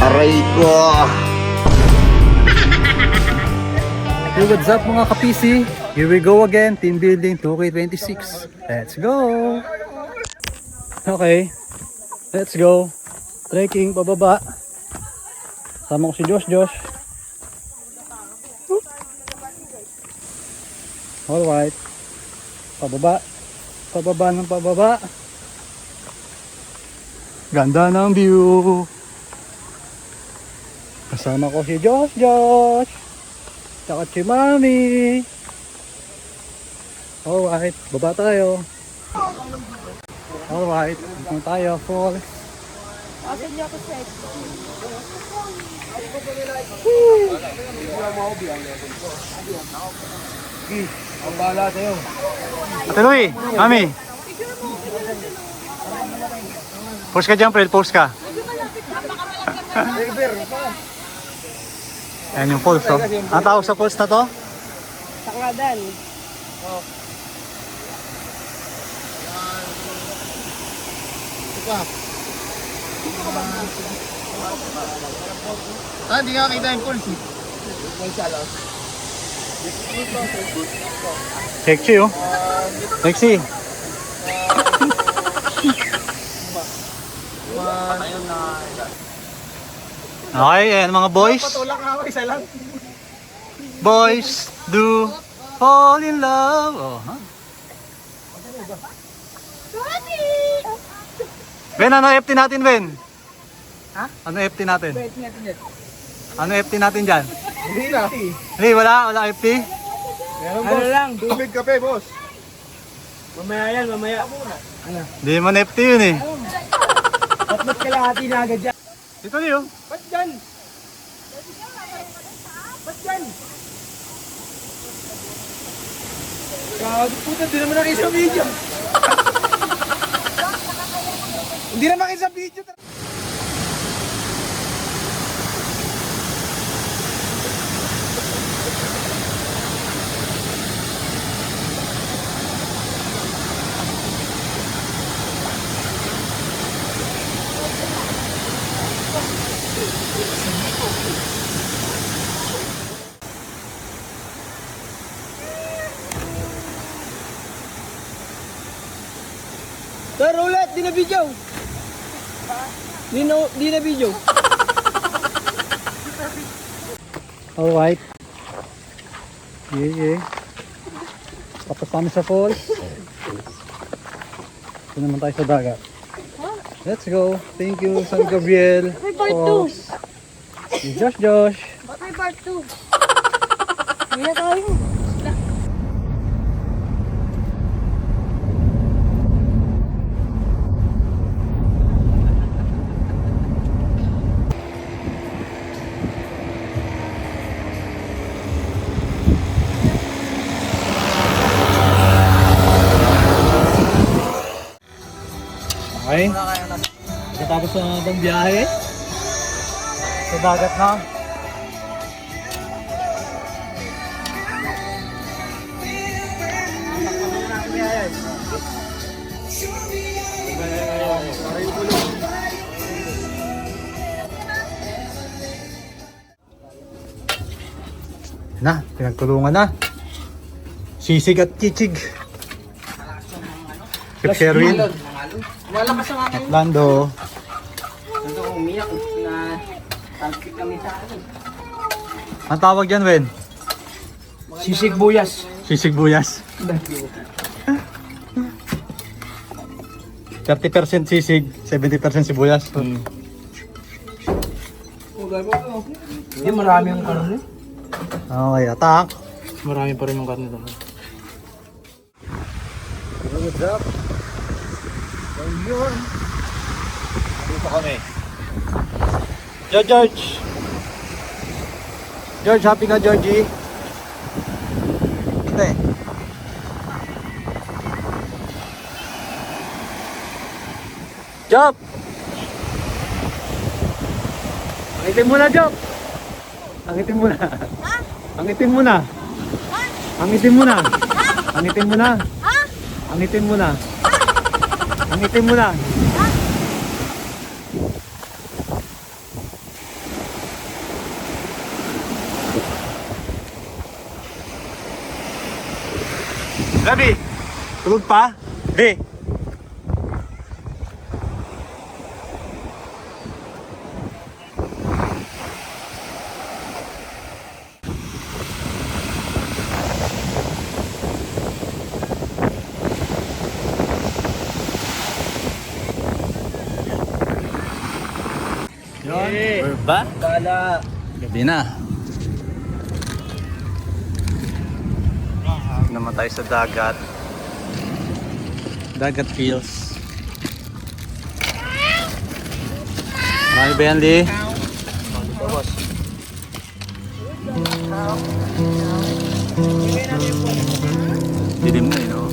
Aray ko. Hey, what's up mga ka-PC? Here we go again, team building 2K26. Let's go! Okay, let's go. Trekking, pababa. Sama ko si Josh. Alright. Pababa. Pababa ng pababa. Ganda ng view. Kasama ko si Josh. Tsaka si Mami. Alright, baba tayo. Alright, dito tayo, fall. Asan niya ako set? Ang bahala sa'yo. Ate Louie, Mami. Post ka dyan, Fred, post ka. Ayan yung falls, oh. Ang tawag sa falls na to? Takladan. Hindi nga kita yung pulse. Sexy, oh. Sexy. Okay, ayan mga boys. Patulak nga ako, isa lang. Boys do fall in love. Oh, huh? Ben, ano FT natin, Ben? Ha? Ano FT natin? Wait, net. Ano FT natin dyan? Hindi na. Hey, wala FT? Meron, boss. Ano lang? Tubig kape, boss. Mamaya yan, mamaya. Hindi man FT yun eh. Ba't kalahati na agad dyan? Ito yun. Ba't dyan? Ba't dyan? Puta, di naman nakita sa video. Hindi naman nakita sa video. Sir, ulit, di na video. Di na video. Alright. Yeah. Tapos kami sa falls. Ito naman tayo sa dagat. Let's go. Thank you, San Gabriel. May part 2. Falls. Si Josh. Ba't may part 2? Hindi na tayo. Okay. Katapos na ng biyahe. Sa dagat na. Na, pinagtulungan na. Sisig at Chichig. Chef Sherwin. Malakas ang akin. Lando. Ito umiyak na talpik kami sa akin. Ang tawag dyan, Wen? Sisig buyas. Sisig buyas. 30% sisig, 70% sibuyas. Hindi, marami yung karne. Okay, attack. Marami pa rin yung karne doon. What's up? Ayun. Dito kami. George! George, happy ka, Georgie? Hindi. Job! Angitin mo na, Job! Angitin mo na. Angitin mo na. Angitin mo na. Angitin mo na. Angitin mo na. Angitin mo na. Gabi! Tulog pa? Be! We're back. Kala. Gabi na. Naman tayo sa dagat. Dagat feels. Marami ba yan, Lee? Dilim na, no?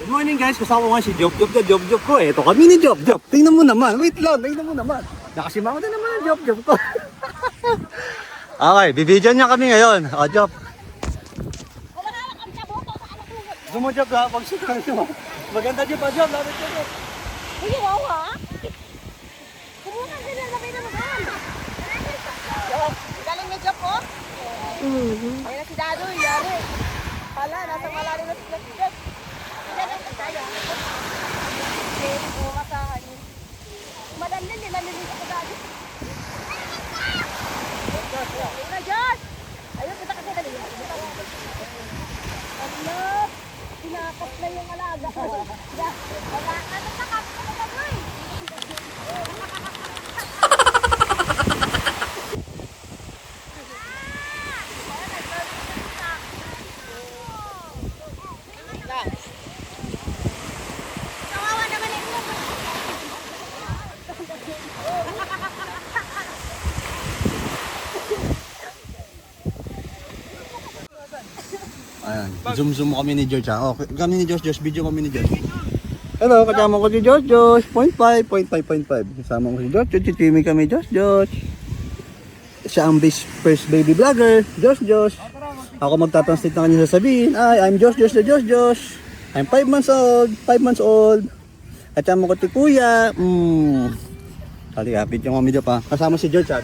Good morning guys, kasama ko nga si Job ko eh. Ito kami ni Job. Tingnan mo naman, wait lang, tingnan mo naman. Nakasimama din naman ang Job ko. Okay, bibidyan niya kami ngayon. O Job. Gusto mo Job ha, pag-shoot mo. Maganda Job ha Job, lapit ka Job. Uy, wow ha? Kumuha ka na labay na naman. Galing niya job ko? Ayun na si Dado, yari. Pala, nasa malalim na sila si Dad. Hindi na tayo. Hindi, buka sa kanya. Madandin, nilalilig ako dati. Ayun na, Josh! Ayun, kita kasi dali. Ano? Pinakot na yung alaga. Wala ka na sa kapit na gano'n. Kawawa naman ito. Ayan, zoom mo kami ni George ha. Oh, kami ni Josh, video kami ni Josh. Hello, kasama ko si Josh. 0.5. Kasama ko si Josh, chimmy kami Josh. Siya ang first baby vlogger, Josh. Ako magta-translate na kanya sasabihin, I'm Josh. I'm 5 months old. At sama ko si Kuya. Halika, video kami Josh ha. Kasama si George ha.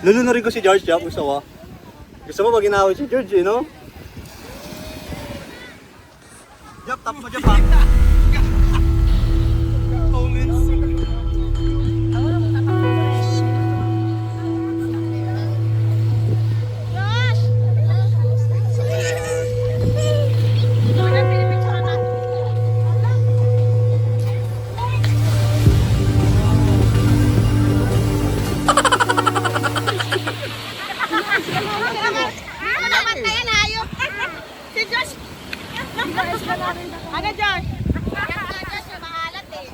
Lulunurin ko si George ha, gusto mo pag inawit si George, you know? Job, tap mo Job ha. Josh! Ano ang pinipicturean natin? Ano naman tayo na ayok? Si Josh! Ano Josh? Josh, maalat eh.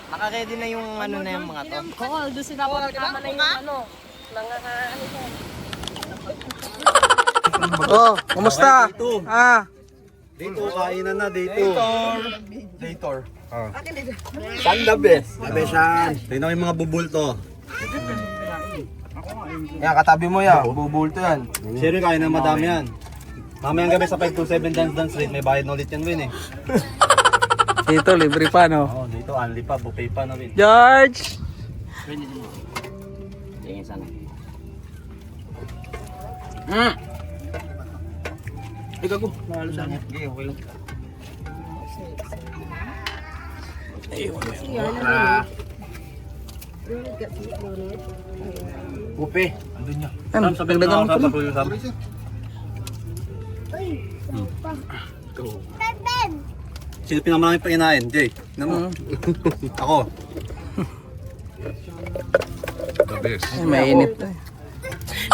Naka-ready na yung ano na yung mga to. Oo, doon sila po tama na yung ano. Oh, kumusta? Dito, kainan na dito. Dator. Saan gabi? Abesan. Tingnan ko yung mga bubulto. Yan, katabi mo yan. Bubulto yan. Sure kain na madami yan. Mamayang gabi sa 527 dance rate, may bayad na ulit yan Win eh. Dito, libre pa no? Oo, dito, only pa, buffet pa na Win. George! Tingin sana. Ikaw ko, mahalo sa akin. Okay, okay lang. Upe. Andun niya. Ano, dagdagan mo pala. Sino pinakamarami pa kinain? Jay, naman. Ako. Ay, mainit to eh.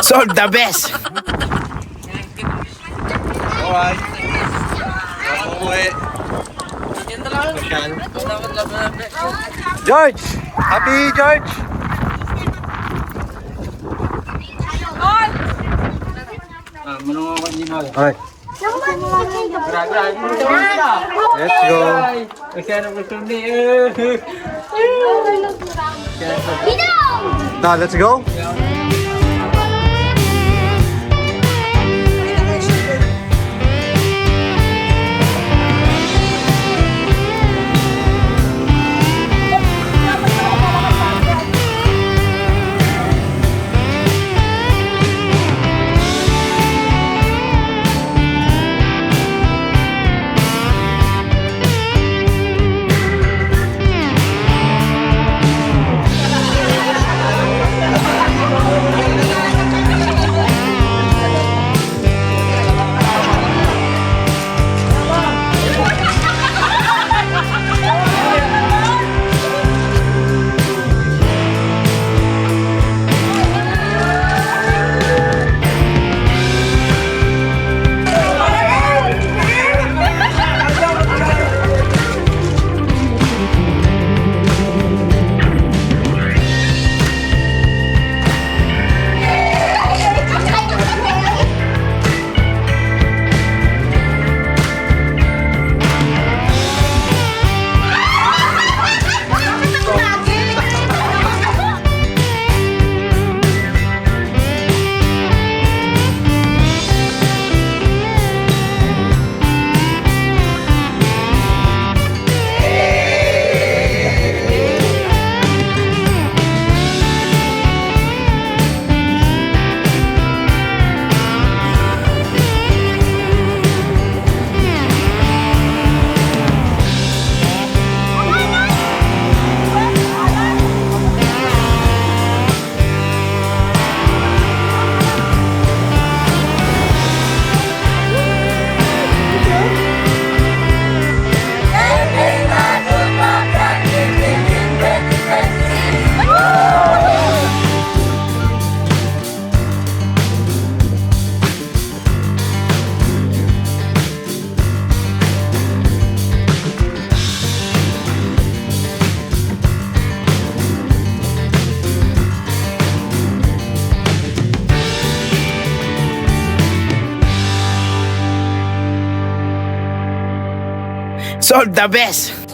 Solve the best! Alright. Uwi. George! Happy George! Alright, let's go. Now, let's go. Solve the best!